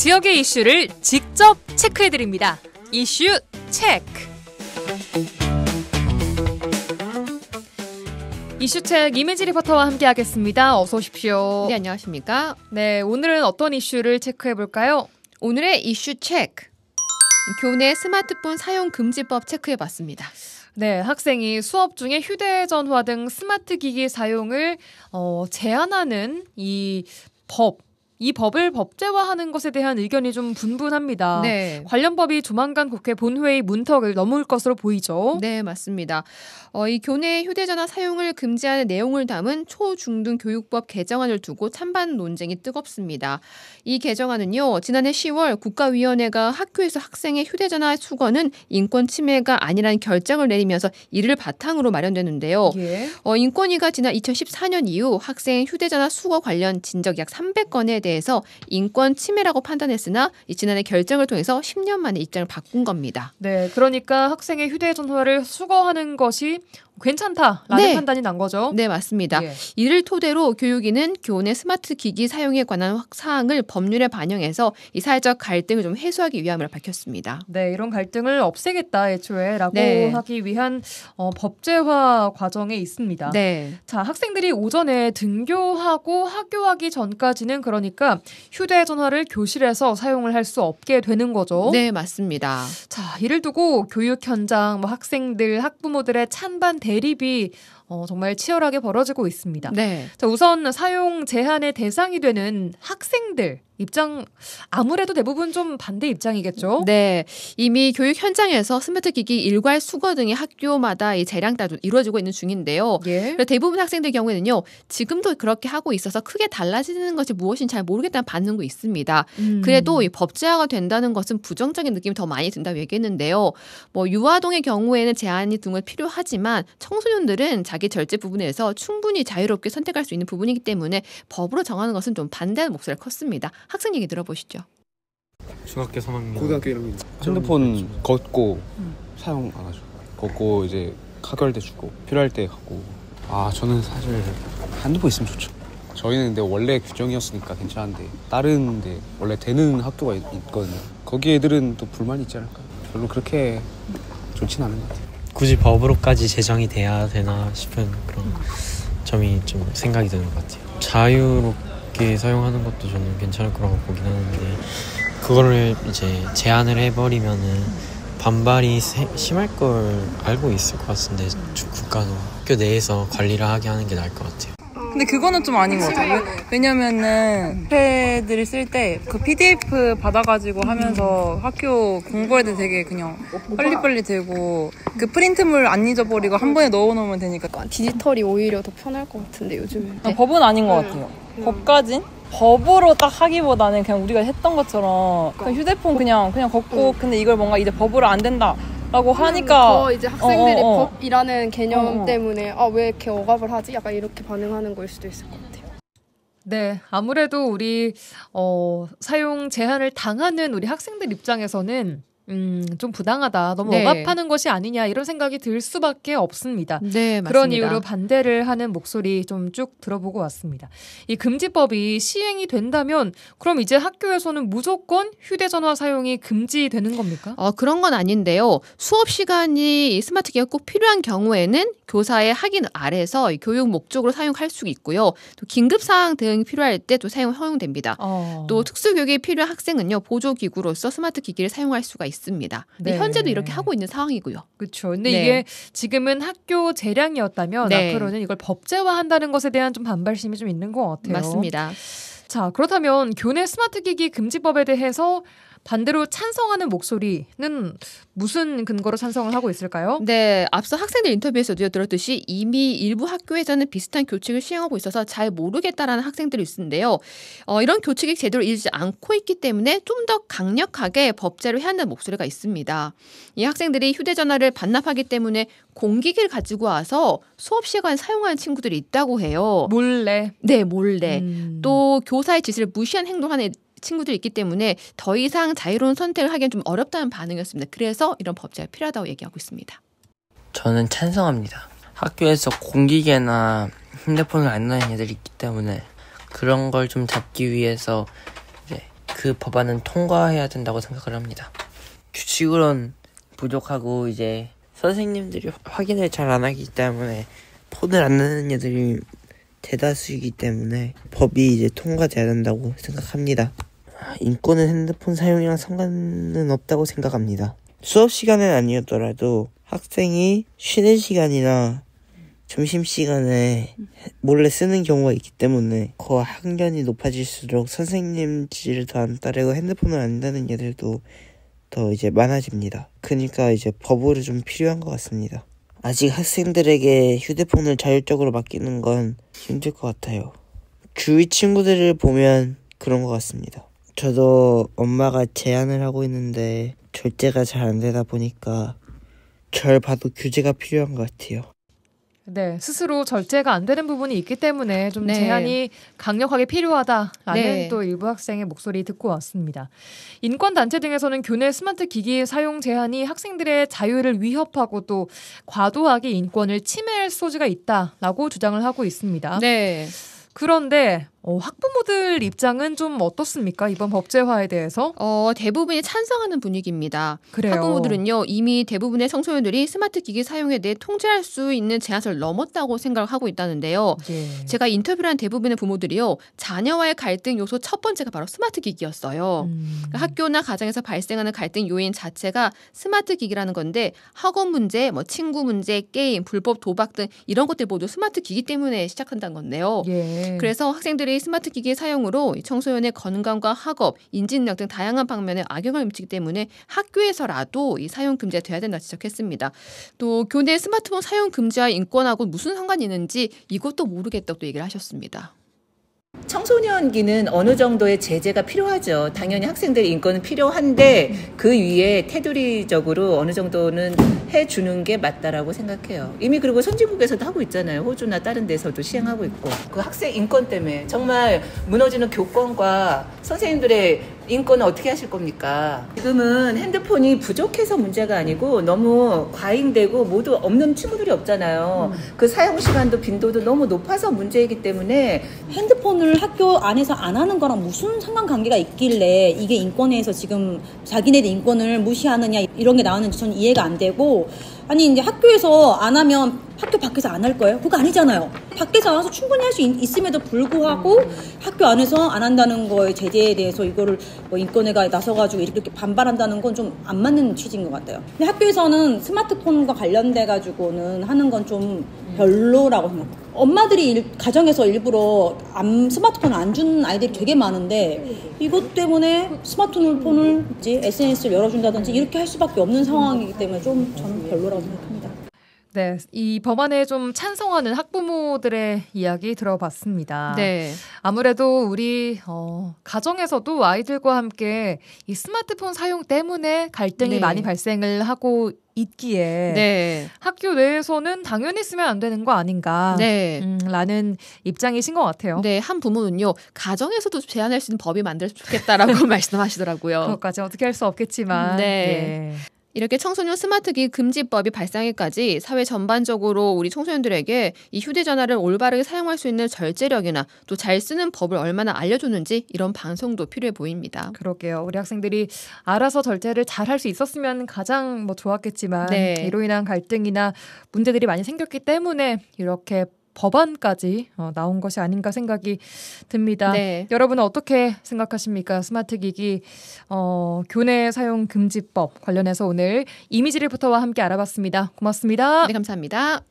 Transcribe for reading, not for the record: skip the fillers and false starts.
지역의 이슈를 직접 체크해드립니다. 이슈 체크. 이슈책 이미지 리포터와 함께하겠습니다. 어서 오십시오. 네, 안녕하십니까? 네, 오늘은 어떤 이슈를 체크해볼까요? 오늘의 이슈 체크. 교내 스마트폰 사용 금지법 체크해봤습니다. 네, 학생이 수업 중에 휴대전화 등 스마트 기기 사용을 제한하는 이 법을 법제화하는 것에 대한 의견이 좀 분분합니다. 네. 관련 법이 조만간 국회 본회의 문턱을 넘을 것으로 보이죠. 네, 맞습니다. 이 교내 휴대전화 사용을 금지하는 내용을 담은 초중등 교육법 개정안을 두고 찬반 논쟁이 뜨겁습니다. 이 개정안은요, 지난해 10월 국가위원회가 학교에서 학생의 휴대전화 수거는 인권 침해가 아니라는 결정을 내리면서 이를 바탕으로 마련되는데요. 예. 인권위가 지난 2014년 이후 학생 휴대전화 수거 관련 진적 약 300건에 대해서 인권 침해라고 판단했으나 지난해 결정을 통해서 10년 만에 입장을 바꾼 겁니다. 네, 그러니까 학생의 휴대전화를 수거하는 것이 괜찮다라는 네. 판단이 난 거죠. 네, 맞습니다. 예. 이를 토대로 교육위는 교내 스마트 기기 사용에 관한 사항을 법률에 반영해서 이 사회적 갈등을 좀 해소하기 위함을 밝혔습니다. 네, 이런 갈등을 없애겠다 애초에라고 네. 하기 위한 법제화 과정에 있습니다. 네. 자, 학생들이 오전에 등교하고 학교하기 전까지는 그러니까 휴대전화를 교실에서 사용을 할 수 없게 되는 거죠. 네, 맞습니다. 자, 이를 두고 교육 현장, 학생들, 학부모들의 찬반 대립이 정말 치열하게 벌어지고 있습니다. 네. 자, 우선 사용 제한의 대상이 되는 학생들 입장, 아무래도 대부분 좀 반대 입장이겠죠? 네, 이미 교육 현장에서 스마트 기기 일괄 수거 등이 학교마다 이 재량 따로 이루어지고 있는 중인데요. 예. 대부분 학생들 경우에는요, 지금도 그렇게 하고 있어서 크게 달라지는 것이 무엇인지 잘 모르겠다는 반응도 있습니다. 그래도 이 법제화가 된다는 것은 부정적인 느낌이 더 많이 든다고 얘기했는데요. 유아동의 경우에는 제한이 등을 필요하지만 청소년들은 자기 절제 부분에서 충분히 자유롭게 선택할 수 있는 부분이기 때문에 법으로 정하는 것은 좀 반대하는 목소리가 컸습니다. 학생 얘기 들어보시죠. 중학교 3학년 고등학교 1학년 핸드폰 걷고 사용 안 하죠. 걷고 이제 가결대 주고 필요할 때 갖고. 저는 사실 핸드폰 있으면 좋죠. 저희는 근데 원래 규정이었으니까 괜찮은데 다른 데 원래 되는 학교가 있거든요. 거기 애들은 또 불만이 있지 않을까. 별로 그렇게 좋진 않은 것 같아요. 굳이 법으로까지 제정이 돼야 되나 싶은 그런 점이 좀 생각이 드는 것 같아요. 자유롭게 사용하는 것도 저는 괜찮을 거라고 보긴 하는데 그거를 이제 제한을 해버리면은 반발이 심할 걸 알고 있을 것 같은데 국가도 학교 내에서 관리를 하게 하는 게 나을 것 같아요. 근데 그거는 좀 아닌 것 같아요. 왜냐면은 패드를 쓸 때 그 PDF 받아가지고 하면서 학교 공부할 때 되게 그냥 빨리빨리 되고 그 프린트물 안 잊어버리고 한 번에 넣어놓으면 되니까. 디지털이 오히려 더 편할 것 같은데 요즘은. 법은 아닌 것 같아요. 법까진? 법으로 딱 하기보다는 그냥 우리가 했던 것처럼 그냥 휴대폰 그냥 걷고 근데 이걸 뭔가 이제 법으로 안 된다 라고 하니까 더 이제 학생들이 법이라는 개념 때문에 왜 이렇게 억압을 하지? 약간 이렇게 반응하는 거일 수도 있을 것 같아요. 네, 아무래도 우리 사용 제한을 당하는 우리 학생들 입장에서는 좀 부당하다, 너무 네. 억압하는 것이 아니냐 이런 생각이 들 수밖에 없습니다. 네, 맞습니다. 그런 이유로 반대를 하는 목소리 좀 쭉 들어보고 왔습니다. 이 금지법이 시행이 된다면 그럼 이제 학교에서는 무조건 휴대전화 사용이 금지되는 겁니까? 그런 건 아닌데요. 수업 시간이 스마트 기기가 꼭 필요한 경우에는 교사의 확인 아래서 교육 목적으로 사용할 수 있고요. 또 긴급 사항 대응이 필요할 때 또 사용 허용됩니다. 또 특수 교육이 필요한 학생은요, 보조 기구로서 스마트 기기를 사용할 수가 있습니다. 근데 네. 현재도 이렇게 하고 있는 상황이고요. 그렇죠. 근데 네. 이게 지금은 학교 재량이었다면 네. 앞으로는 이걸 법제화한다는 것에 대한 좀 반발심이 좀 있는 것 같아요. 맞습니다. 자, 그렇다면 교내 스마트 기기 금지법에 대해서 반대로 찬성하는 목소리는 무슨 근거로 찬성을 하고 있을까요? 네, 앞서 학생들 인터뷰에서도 들었듯이 이미 일부 학교에서는 비슷한 교칙을 시행하고 있어서 잘 모르겠다라는 학생들이 있는데요. 이런 교칙이 제대로 이루어지지 않고 있기 때문에 좀 더 강력하게 법제로 해야 한다는 목소리가 있습니다. 이 학생들이 휴대전화를 반납하기 때문에 공기기를 가지고 와서 수업 시간에 사용하는 친구들이 있다고 해요. 몰래. 네, 몰래. 또 교사의 지시를 무시한 행동하는 친구들이 있기 때문에 더 이상 자유로운 선택을 하기엔 좀 어렵다는 반응이었습니다. 그래서 이런 법제가 필요하다고 얘기하고 있습니다. 저는 찬성합니다. 학교에서 공기계나 핸드폰을 안 넣는 애들이 있기 때문에 그런 걸 좀 잡기 위해서 이제 그 법안은 통과해야 된다고 생각을 합니다. 규칙으론 부족하고 이제 선생님들이 확인을 잘 안 하기 때문에 폰을 안 내는 애들이 대다수이기 때문에 법이 이제 통과돼야 된다고 생각합니다. 인권은 핸드폰 사용이랑 상관은 없다고 생각합니다. 수업 시간은 아니었더라도 학생이 쉬는 시간이나 점심시간에 몰래 쓰는 경우가 있기 때문에 그 학년이 높아질수록 선생님 지시를 더 안 따르고 핸드폰을 안 다는 애들도 더 이제 많아집니다. 그러니까 이제 법으로 좀 필요한 것 같습니다. 아직 학생들에게 휴대폰을 자율적으로 맡기는 건 힘들 것 같아요. 주위 친구들을 보면 그런 것 같습니다. 저도 엄마가 제안을 하고 있는데 절제가 잘 안 되다 보니까 절 봐도 규제가 필요한 것 같아요. 네, 스스로 절제가 안 되는 부분이 있기 때문에 좀 네. 제한이 강력하게 필요하다라는 네. 또 일부 학생의 목소리 듣고 왔습니다. 인권단체 등에서는 교내 스마트 기기 사용 제한이 학생들의 자유를 위협하고 또 과도하게 인권을 침해할 소지가 있다라고 주장을 하고 있습니다. 네. 그런데 학부모들 입장은 좀 어떻습니까? 이번 법제화에 대해서? 대부분이 찬성하는 분위기입니다. 그래요. 학부모들은요, 이미 대부분의 청소년들이 스마트 기기 사용에 대해 통제할 수 있는 제한선을 넘었다고 생각을 하고 있다는데요. 예. 제가 인터뷰를 한 대부분의 부모들이요, 자녀와의 갈등 요소 첫 번째가 바로 스마트 기기였어요. 그러니까 학교나 가정에서 발생하는 갈등 요인 자체가 스마트 기기라는 건데, 학원 문제, 뭐 친구 문제, 게임, 불법 도박 등 이런 것들 모두 스마트 기기 때문에 시작한다는 건데요. 예. 그래서 학생들이 스마트 기기의 사용으로 청소년의 건강과 학업, 인지능력 등 다양한 방면에 악영향을 미치기 때문에 학교에서라도 이 사용 금지가 돼야 된다 지적했습니다. 또 교내 스마트폰 사용 금지와 인권하고 무슨 상관이 있는지 이것도 모르겠다고 또 얘기를 하셨습니다. 청소년기는 어느 정도의 제재가 필요하죠. 당연히 학생들의 인권은 필요한데 그 위에 테두리적으로 어느 정도는 해주는 게 맞다라고 생각해요. 이미 그리고 선진국에서도 하고 있잖아요. 호주나 다른 데서도 시행하고 있고. 그 학생 인권 때문에 정말 무너지는 교권과 선생님들의 인권은 어떻게 하실 겁니까? 지금은 핸드폰이 부족해서 문제가 아니고 너무 과잉되고 모두 없는 친구들이 없잖아요. 그 사용 시간도 빈도도 너무 높아서 문제이기 때문에 핸드폰을 학교 안에서 안 하는 거랑 무슨 상관관계가 있길래 이게 인권에서 지금 자기네들 인권을 무시하느냐 이런 게 나오는지 저는 이해가 안 되고, 아니 이제 학교에서 안 하면 학교 밖에서 안 할 거예요? 그거 아니잖아요. 밖에서 나와서 충분히 할 수 있음에도 불구하고 학교 안에서 안 한다는 거에 제재에 대해서 이거를 뭐 인권회가 나서가지고 이렇게 반발한다는 건 좀 안 맞는 취지인 것 같아요. 근데 학교에서는 스마트폰과 관련돼 가지고는 하는 건 좀 별로라고 생각해요. 엄마들이 가정에서 일부러 스마트폰을 안 주는 아이들이 되게 많은데 이것 때문에 스마트폰을 SNS를 열어준다든지 이렇게 할 수밖에 없는 상황이기 때문에 좀 저는 별로라고 생각합니다. 네, 이 법안에 좀 찬성하는 학부모들의 이야기 들어봤습니다. 네. 아무래도 우리 가정에서도 아이들과 함께 이 스마트폰 사용 때문에 갈등이 네. 많이 발생을 하고 있기에 네. 학교 내에서는 당연히 쓰면 안 되는 거 아닌가 라는 입장이신 것 같아요. 네, 한 부모는요, 가정에서도 제한할 수 있는 법이 만들었으면 좋겠다라고 말씀하시더라고요. 그것까지 어떻게 할 수 없겠지만. 네. 예. 이렇게 청소년 스마트기기 금지법이 발상하기까지 사회 전반적으로 우리 청소년들에게 이 휴대전화를 올바르게 사용할 수 있는 절제력이나 또 잘 쓰는 법을 얼마나 알려줬는지 이런 방송도 필요해 보입니다. 그러게요. 우리 학생들이 알아서 절제를 잘 할 수 있었으면 가장 좋았겠지만 네. 이로 인한 갈등이나 문제들이 많이 생겼기 때문에 이렇게 법안까지 나온 것이 아닌가 생각이 듭니다. 네. 여러분은 어떻게 생각하십니까? 스마트 기기 교내 사용 금지법 관련해서 오늘 이미지리부터와 함께 알아봤습니다. 고맙습니다. 네, 감사합니다.